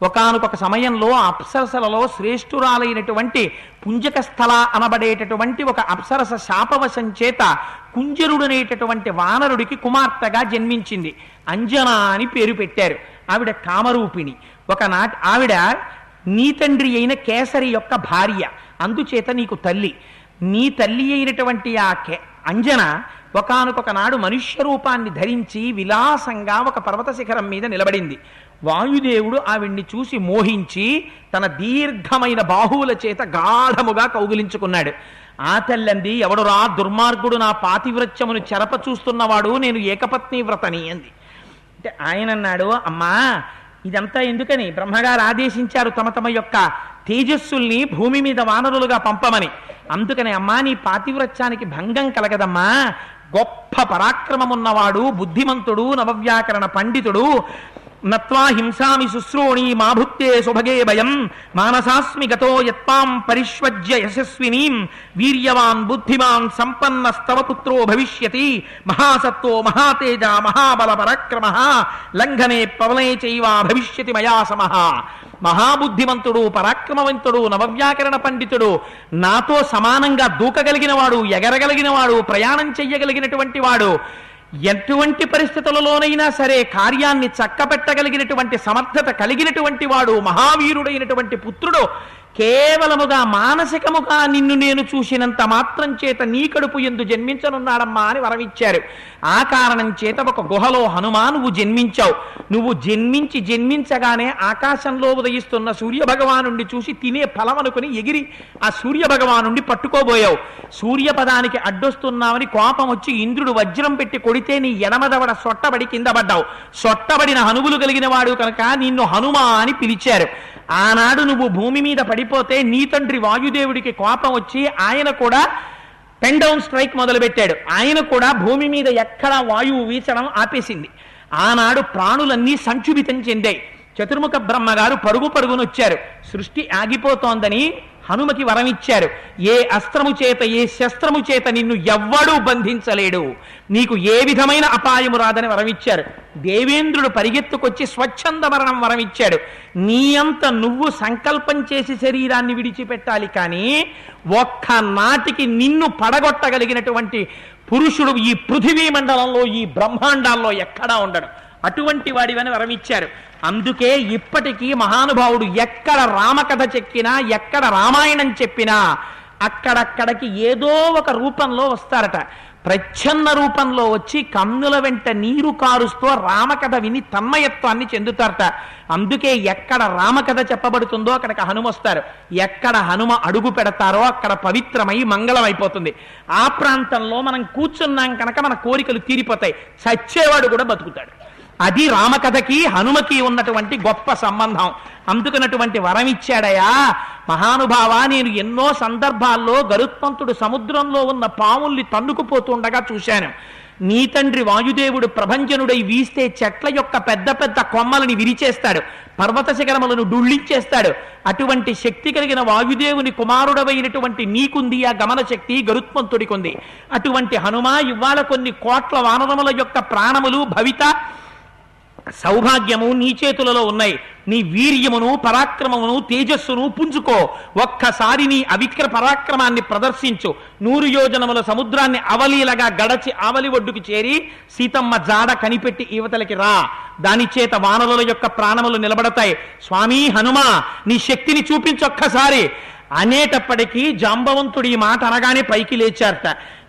ఒకానొక సమయంలో అప్సరసలలో శ్రేష్ఠురాలైనటువంటి పుంజకస్థల అనబడేటటువంటి ఒక అప్సరస శాపవశం చేత కుంజరుడనేటటువంటి వానరుడికి కుమార్తెగా జన్మించింది. అంజనా అని పేరు పెట్టారు. ఆవిడ కామరూపిణి. ఒకనాటి ఆవిడ నీ తండ్రి అయిన కేసరి యొక్క భార్య, అందుచేత నీకు తల్లి. నీ తల్లి అయినటువంటి ఆ అంజన ఒకానొక నాడు మనుష్య రూపాన్ని ధరించి విలాసంగా ఒక పర్వత శిఖరం మీద నిలబడింది. వాయుదేవుడు ఆవిడ్ని చూసి మోహించి తన దీర్ఘమైన బాహువుల చేత గాఢముగా కౌగిలించుకున్నాడు. ఆ తల్లంది, ఎవడురా దుర్మార్గుడు నా పాతివ్రత్యమును చెరప చూస్తున్నవాడు, నేను ఏకపత్ని వ్రతని అంది. అంటే ఆయన అన్నాడు, అమ్మా ఇదంతా ఎందుకని? బ్రహ్మగారు ఆదేశించారు తమ తమ యొక్క తేజస్సుల్ని భూమి మీద వానరులుగా పంపమని. అందుకని అమ్మా నీ పాతివ్రత్యానికి భంగం కలగదమ్మా. గొప్ప పరాక్రమమున్నవాడు, బుద్ధిమంతుడు, నవవ్యాకరణ పండితుడు, నత్వా హింసామి శుశ్రోణి మా భుక్తే సుభగే భయం మానసాస్మి గతో యత్పాం పరిష్వజ్య యశస్వినీం వీర్యవాన్ బుద్ధిమాన్ సంపన్నస్తవ పుత్రో భవిష్యతి మహాసత్వో మహాతేజ మహాబల పరాక్రమ లంఘనే పవనే చైవ భవిష్యతి మయా సమః. మహాబుద్ధిమంతుడు, పరాక్రమవంతుడు, నవవ్యాకరణ పండితుడు, నాతో సమానంగా దూకగలిగిన వాడు, ఎగరగలిగిన వాడు, ప్రయాణం చెయ్యగలిగినటువంటి వాడు, ఎటువంటి పరిస్థితులలోనైనా సరే కార్యాన్ని చక్కబెట్టగలిగినటువంటి సమర్థత కలిగినటువంటి వాడు, మహావీరుడైనటువంటి పుత్రుడు, కేవలముగా మానసికముగా నిన్ను నేను చూసినంత మాత్రం చేత నీ కడుపు ఎందు జన్మించనున్నాడమ్మా అని వరమిచ్చారు. ఆ కారణం చేత ఒక గుహలో హనుమా నువ్వు జన్మించావు. నువ్వు జన్మించగానే ఆకాశంలో ఉదయిస్తున్న సూర్యభగవానుండి చూసి తినే ఫలం అనుకుని ఎగిరి ఆ సూర్యభగవానుండి పట్టుకోబోయావు. సూర్యపదానికి అడ్డొస్తున్నావని కోపం వచ్చి ఇంద్రుడు వజ్రం పెట్టి కొడితే నీ ఎడమదవడ సొట్టబడి కింద పడ్డావు. సొట్టబడిన హనుములు కలిగిన వాడు కనుక నిన్ను హనుమా అని పిలిచారు. ఆనాడు నువ్వు భూమి మీద పడిపోతే నీ తండ్రి వాయుదేవుడికి కోపం వచ్చి ఆయన కూడా పెన్ డౌన్ స్ట్రైక్ మొదలుపెట్టాడు. ఆయన కూడా భూమి మీద ఎక్కడా వాయువు వీచడం ఆపేసింది. ఆనాడు ప్రాణులన్నీ సంక్షుభితం చెందాయి. చతుర్ముఖ బ్రహ్మగారు పరుగునొచ్చారు. సృష్టి ఆగిపోతోందని హనుమకి వరమిచ్చారు. ఏ అస్త్రము చేత, ఏ శస్త్రము చేత నిన్ను ఎవ్వడూ బంధించలేడు, నీకు ఏ విధమైన అపాయము రాదని వరమిచ్చారు. దేవేంద్రుడు పరిగెత్తుకొచ్చి స్వచ్ఛంద మరణం వరమిచ్చాడు. నీ అంత నువ్వు సంకల్పం చేసి శరీరాన్ని విడిచిపెట్టాలి, కానీ ఒక్క నాటికి నిన్ను పడగొట్టగలిగినటువంటి పురుషుడు ఈ పృథివీ మండలంలో, ఈ బ్రహ్మాండాల్లో ఎక్కడా ఉండడు. అటువంటి వాడివని వరమిచ్చారు. అందుకే ఇప్పటికీ మహానుభావుడు ఎక్కడ రామకథ చెక్కినా, ఎక్కడ రామాయణం చెప్పినా అక్కడక్కడికి ఏదో ఒక రూపంలో వస్తారట. ప్రచ్ఛన్న రూపంలో వచ్చి కన్నుల వెంట నీరు కారుస్తూ రామకథ విని తన్మయత్వాన్ని చెందుతారట. అందుకే ఎక్కడ రామకథ చెప్పబడుతుందో అక్కడికి హనుమ వస్తారు. ఎక్కడ హనుమ అడుగు పెడతారో అక్కడ పవిత్రమై మంగళం అయిపోతుంది. ఆ ప్రాంతంలో మనం కూర్చున్నాం కనుక మన కోరికలు తీరిపోతాయి. చచ్చేవాడు కూడా బతుకుతాడు. అది రామకథకి హనుమకి ఉన్నటువంటి గొప్ప సంబంధం. అందుకున్నటువంటి వరమిచ్చాడయా మహానుభావ. నేను ఎన్నో సందర్భాల్లో గరుత్మంతుడు సముద్రంలో ఉన్న పాముల్ని తన్నుకుపోతుండగా చూశాను. నీ తండ్రి వాయుదేవుడు ప్రభంజనుడై వీస్తే చెట్ల యొక్క పెద్ద పెద్ద కొమ్మలని విరిచేస్తాడు, పర్వత శిఖరములను డుళ్ళించేస్తాడు. అటువంటి శక్తి కలిగిన వాయుదేవుని కుమారుడవైనటువంటి నీకుంది ఆ గమన శక్తి, గరుత్మంతుడికి ఉంది. అటువంటి హనుమ ఇవాళ కొన్ని కోట్ల వానరముల యొక్క ప్రాణములు, భవిత, సౌభాగ్యము నీ చేతులలో ఉన్నాయి. నీ వీర్యమును, పరాక్రమమును, తేజస్సును పుంజుకో. ఒక్కసారి నీ అవిక్ర పరాక్రమాన్ని ప్రదర్శించు. 100 యోజనముల సముద్రాన్ని అవలీలగా గడచి ఆవలి ఒడ్డుకు చేరి సీతమ్మ జాడ కనిపెట్టి ఈవతలకి రా. దాని చేత వానరుల యొక్క ప్రాణములు నిలబడతాయి. స్వామి హనుమా, నీ శక్తిని చూపించొక్కసారి అనేటప్పటికీ జాంబవంతుడు ఈ మాట అనగానే పైకి లేచారట.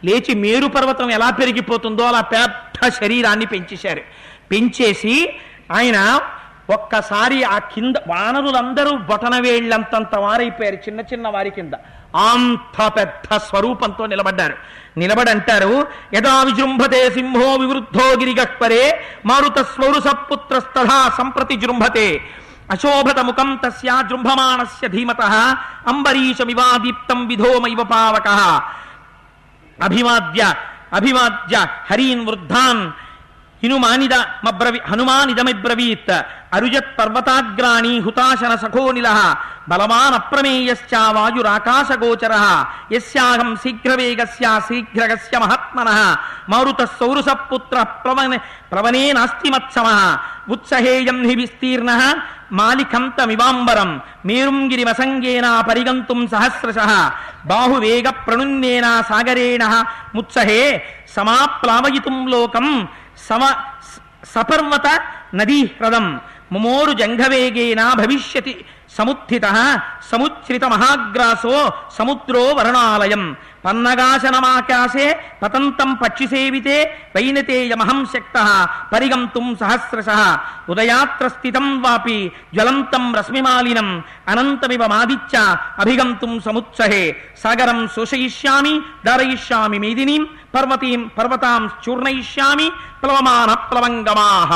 లేచి మేరు పర్వతం ఎలా పెరిగిపోతుందో అలా పెద్ద శరీరాన్ని పెంచేశారు. పెంచేసి ఆయన ఒక్కసారి ఆ కింద వానరులందరూ బొటనవేళ్లంతంత వారైపోయారు, చిన్న చిన్న వారి కింద. అంత పెద్ద స్వరూపంతో నిలబడ్డారు. నిలబడంటారు, యదా విజృంభతే సింహో వివృద్ధో గిరిగహ్పరే మారుత స్వరుసపుత్రస్తథా సంప్రతి జృంభతే అశోభత ముఖం తస్యా జృంభమాణస్య ధీమతః అంబరీషమివాదీప్తం విధోమైవ పావకః అభివాద్య హరీన్ వృద్ధాన్ హనుమానిదమిబ్రవీత్ అరుజత్ పర్వతాగ్రాణి హుతాశన సఖోనిలః బలవాన్ అప్రమేయశ్చ వాయురాకాశగోచరః యస్యాహం శీఘ్రవేగస్య శీఘ్రగస్య మహాత్మనః మారుతః సౌరసపుత్రః ప్లవనే నాస్తి మత్సమః ఉత్సహేయం హి విస్తీర్ణః మాలికంతమివాంబరం మేరుంగిరిమసంగేన పరిగంతుం సహస్రశః బాహువేగ ప్రణున్నేన సాగరేణ ముత్సహే సమాప్లావయితుం లోకం సపర్వత నదీ హ్రదం ముమోరు జంఘవేగేన భవిష్యతి సముత్థితః సముచ్ఛ్రిత మహాగ్రాసో సముద్రో వరుణాలయం పన్నగాశనమాకాశే పతంతం పక్షిసేవితే వైనతేయమహం శక్తః పరిగంతుం సహస్రశః ఉదయాత్ర స్థితం వాపి జ్వలంతం రశ్మిమాలినం అనంతమివ మాదిత్య అభిగంతుం సముత్సహే సాగరం శోషయిష్యామి ధారయిష్యామి మేదినీం పర్వతాం చూర్ణయిష్యామి ప్లవమాన ప్లవంగమాః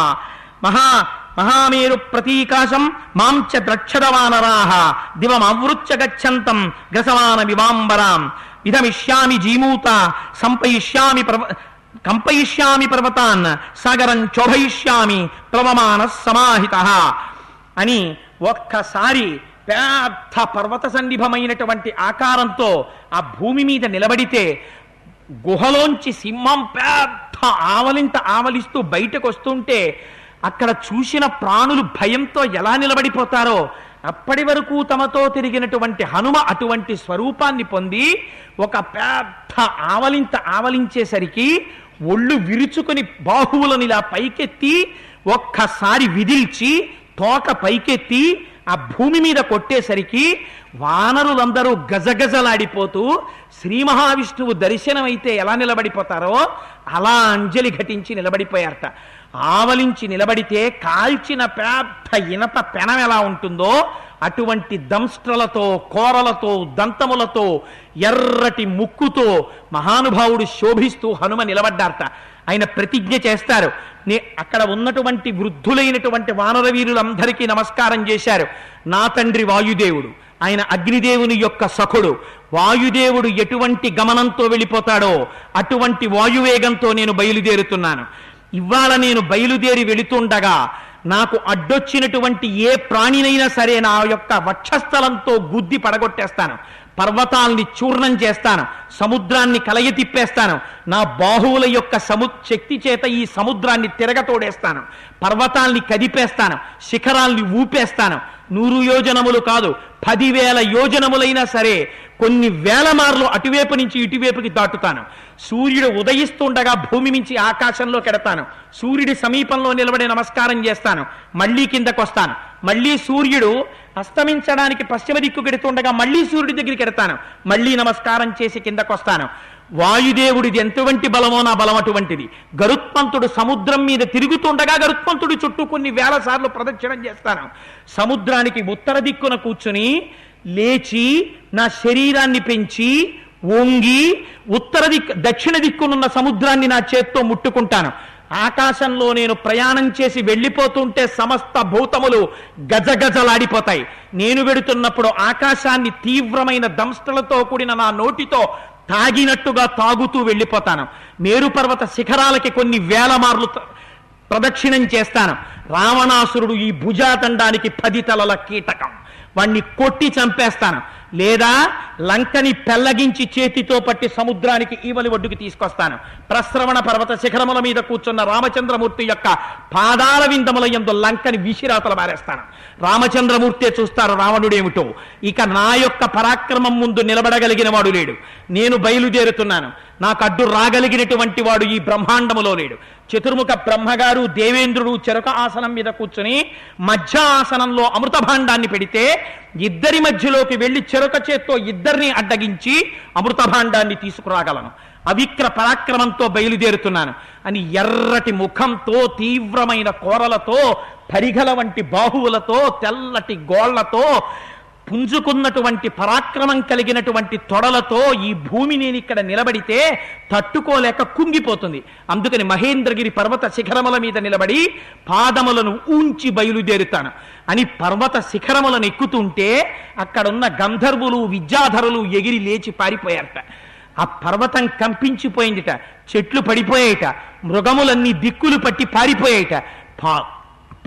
మహామేరు ప్రతీకాశం మాంచ ద్రక్షదవానరాః దివమవృత్య గచ్చంతం గ్రసమాన వివాంబరాం ఇదమిష్యామి జీమూత కంపయిష్యామి పర్వతాన్ సాగరం చోభయిష్యామి ప్లవమాన సమాహితః అని ఒక్కసారి పెద్ద పర్వత సన్నిభమైనటువంటి ఆకారంతో ఆ భూమి మీద నిలబడితే గుహలోంచి సింహం పెద్ద ఆవలింత ఆవలిస్తూ బయటకు వస్తుంటే అక్కడ చూసిన ప్రాణులు భయంతో ఎలా నిలబడిపోతారో అప్పటి వరకు తమతో తిరిగినటువంటి హనుమ అటువంటి స్వరూపాన్ని పొంది ఒక పెద్ద ఆవలింత ఆవలించేసరికి ఒళ్ళు విరుచుకుని బాహువులను ఇలా పైకెత్తి ఒక్కసారి విదిల్చి తోక పైకెత్తి ఆ భూమి మీద కొట్టేసరికి వానరులందరూ గజగజలాడిపోతూ శ్రీ మహావిష్ణువు దర్శనమైతే ఎలా నిలబడిపోతారో అలా అంజలి ఘటించి నిలబడిపోయారట. ఆవలించి నిలబడితే కాల్చిన పెద్ద ఇనప పెనం ఎలా ఉంటుందో అటువంటి దంష్ట్రలతో కోరలతో దంతములతో ఎర్రటి ముక్కుతో మహానుభావుడు శోభిస్తూ హనుమ నిలబడ్డారట. ఆయన ప్రతిజ్ఞ చేస్తారు. అక్కడ ఉన్నటువంటి వృద్ధులైనటువంటి వానర వీరులందరికీ నమస్కారం చేశారు. నా తండ్రి వాయుదేవుడు, ఆయన అగ్నిదేవుని యొక్క సఖుడు. వాయుదేవుడు ఎటువంటి గమనంతో వెళ్ళిపోతాడో అటువంటి వాయువేగంతో నేను బయలుదేరుతున్నాను. ఇవాళ నేను బయలుదేరి వెళుతుండగా నాకు అడ్డొచ్చినటువంటి ఏ ప్రాణినైనా సరే నా యొక్క వక్షస్థలంతో గుద్ది పడగొట్టేస్తాను, పర్వతాల్ని చూర్ణం చేస్తాను, సముద్రాన్ని కలయి తిప్పేస్తాను, నా బాహువుల యొక్క శక్తి చేత ఈ సముద్రాన్ని తిరగతోడేస్తాను, పర్వతాల్ని కదిపేస్తాను, శిఖరాల్ని ఊపేస్తాను. 100 యోజనములు కాదు, 10,000 యోజనములైనా సరే కొన్ని వేల మార్లు అటువైపు నుంచి ఇటువైపుకి దాటుతాను. సూర్యుడు ఉదయిస్తుండగా భూమి నుంచి ఆకాశంలో కెడతాను, సూర్యుడి సమీపంలో నిలబడి నమస్కారం చేస్తాను, మళ్ళీ కిందకు వస్తాను. మళ్ళీ సూర్యుడు అస్తమించడానికి పశ్చిమ దిక్కు కెడుతుండగా మళ్ళీ సూర్యుడి దగ్గరికి ఎడతాను, మళ్ళీ నమస్కారం చేసి కిందకు వస్తాను. వాయుదేవుడిది ఎంతవంటి బలమో నా బలం అటువంటిది. గరుత్మంతుడు సముద్రం మీద తిరుగుతుండగా గరుత్మంతుడి చుట్టూ కొన్ని వేల సార్లు ప్రదక్షిణం చేస్తాను. సముద్రానికి ఉత్తర దిక్కున కూర్చుని లేచి నా శరీరాన్ని పెంచి వంగి దక్షిణ దిక్కునున్న సముద్రాన్ని నా చేత్తో ముట్టుకుంటాను. ఆకాశంలో నేను ప్రయాణం చేసి వెళ్ళిపోతుంటే సమస్త భూతములు గజగజలాడిపోతాయి. నేను వెడుతున్నప్పుడు ఆకాశాన్ని తీవ్రమైన దంష్ట్రలతో కూడిన నా నోటితో తాగినట్టుగా తాగుతూ వెళ్ళిపోతాను. మేరుపర్వత శిఖరాలకి కొన్ని వేల మార్లు ప్రదక్షిణం చేస్తాను. రావణాసురుడు ఈ భుజాతండానికి 10 తలల కీటకం, వాణ్ణి కొట్టి చంపేస్తాను. లేదా లంకని పెల్లగించి చేతితో పట్టి సముద్రానికి ఈవలి ఒడ్డుకి తీసుకొస్తాను. ప్రస్రవణ పర్వత శిఖరముల మీద కూర్చున్న రామచంద్రమూర్తి యొక్క పాదాల విందముల యందు లంకని విసిరాతలు మారేస్తాను. రామచంద్రమూర్తే చూస్తారు రావణుడేమిటో. ఇక నా యొక్క పరాక్రమం ముందు నిలబడగలిగిన వాడు లేడు. నేను బయలుదేరుతున్నాను. నాకు అడ్డు రాగలిగినటువంటి వాడు ఈ బ్రహ్మాండములో లేడు. చతుర్ముఖ బ్రహ్మగారు దేవేంద్రుడు చెరక ఆసనం మీద కూర్చుని మధ్య ఆసనంలో అమృత భాండాన్ని పెడితే ఇద్దరి మధ్యలోకి వెళ్లి చెరక చేత్తో ఇద్దరిని అడ్డగించి అమృత భాండాన్ని తీసుకురాగలను. అవిక్ర పరాక్రమంతో బయలుదేరుతున్నాను అని ఎర్రటి ముఖంతో తీవ్రమైన కోరలతో పరిగల వంటి బాహువులతో తెల్లటి గోళ్లతో పుంజుకున్నటువంటి పరాక్రమం కలిగినటువంటి తొడలతో ఈ భూమి నేను ఇక్కడ నిలబడితే తట్టుకోలేక కుంగిపోతుంది. అందుకని మహేంద్రగిరి పర్వత శిఖరముల మీద నిలబడి పాదములను ఊంచి బయలుదేరుతాను అని పర్వత శిఖరములను ఎక్కుతుంటే అక్కడున్న గంధర్వులు విద్యాధరులు ఎగిరి లేచి పారిపోయారట. ఆ పర్వతం కంపించిపోయిందిట, చెట్లు పడిపోయాయిట, మృగములన్నీ దిక్కులు పట్టి పారిపోయాయిట,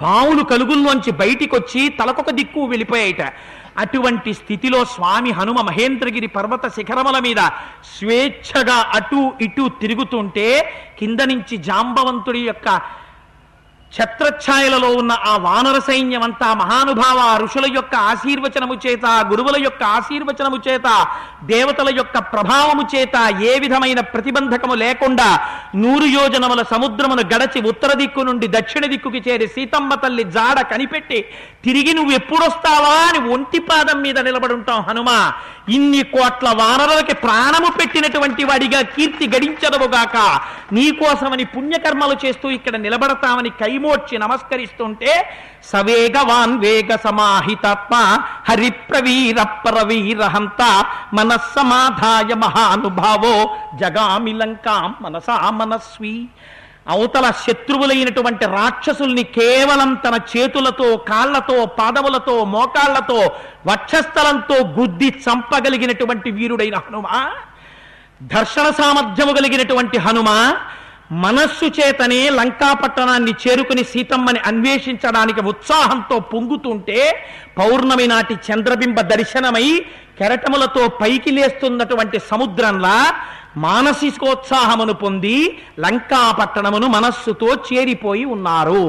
పావులు కలుగుల్లోంచి బయటికి వచ్చి తలకొక దిక్కు వెళ్ళిపోయాయిట. అటువంటి స్థితిలో స్వామి హనుమ మహేంద్రగిరి పర్వత శిఖరముల మీద స్వేచ్ఛగా అటు ఇటు తిరుగుతుంటే కింద నుంచి జాంబవంతుడి యొక్క ఛత్రఛాయలలో ఉన్న ఆ వానర సైన్యం అంతా మహానుభావ ఋషుల యొక్క ఆశీర్వచనము చేత, గురువుల యొక్క ఆశీర్వచనము చేత, దేవతల యొక్క ప్రభావము చేత ఏ విధమైన ప్రతిబంధకము లేకుండా 100 యోజనముల సముద్రమును గడచి ఉత్తర దిక్కు నుండి దక్షిణ దిక్కుకి చేరి సీతమ్మ తల్లి జాడ కనిపెట్టి తిరిగి నువ్వు ఎప్పుడొస్తావా అని ఒంటి పాదం మీద నిలబడుంటాం హనుమ. ఇన్ని కోట్ల వానరులకి ప్రాణము పెట్టినటువంటి వాడిగా కీర్తి గడించదవుగాక, నీకోసమని పుణ్యకర్మలు చేస్తూ ఇక్కడ నిలబడతామని కైమోడ్చి నమస్కరిస్తుంటే సవేగవాన్ వేగ సమాహితాత్మ హరిప్రవీర పరవీరహంత మనస్సమాధాయ మహానుభావో జగామి లంకాం మనసా మనస్వి. అవతల శత్రువులైనటువంటి రాక్షసుల్ని కేవలం తన చేతులతో, కాళ్లతో, పాదములతో, మోకాళ్లతో, వక్షస్థలంతో గుద్ది చంపగలిగినటువంటి వీరుడైన హనుమ, దర్శన సామర్థ్యము కలిగినటువంటి హనుమ మనస్సు చేతనే లంకాపట్టణాన్ని చేరుకుని సీతమ్మని అన్వేషించడానికి ఉత్సాహంతో పొంగుతుంటే పౌర్ణమి నాటి చంద్రబింబ దర్శనమై కెరటములతో పైకి లేస్తున్నటువంటి సముద్రంలా మానసికోత్సాహమును పొంది లంకాపట్టణమును మనస్సుతో చేరిపోయి ఉన్నారు.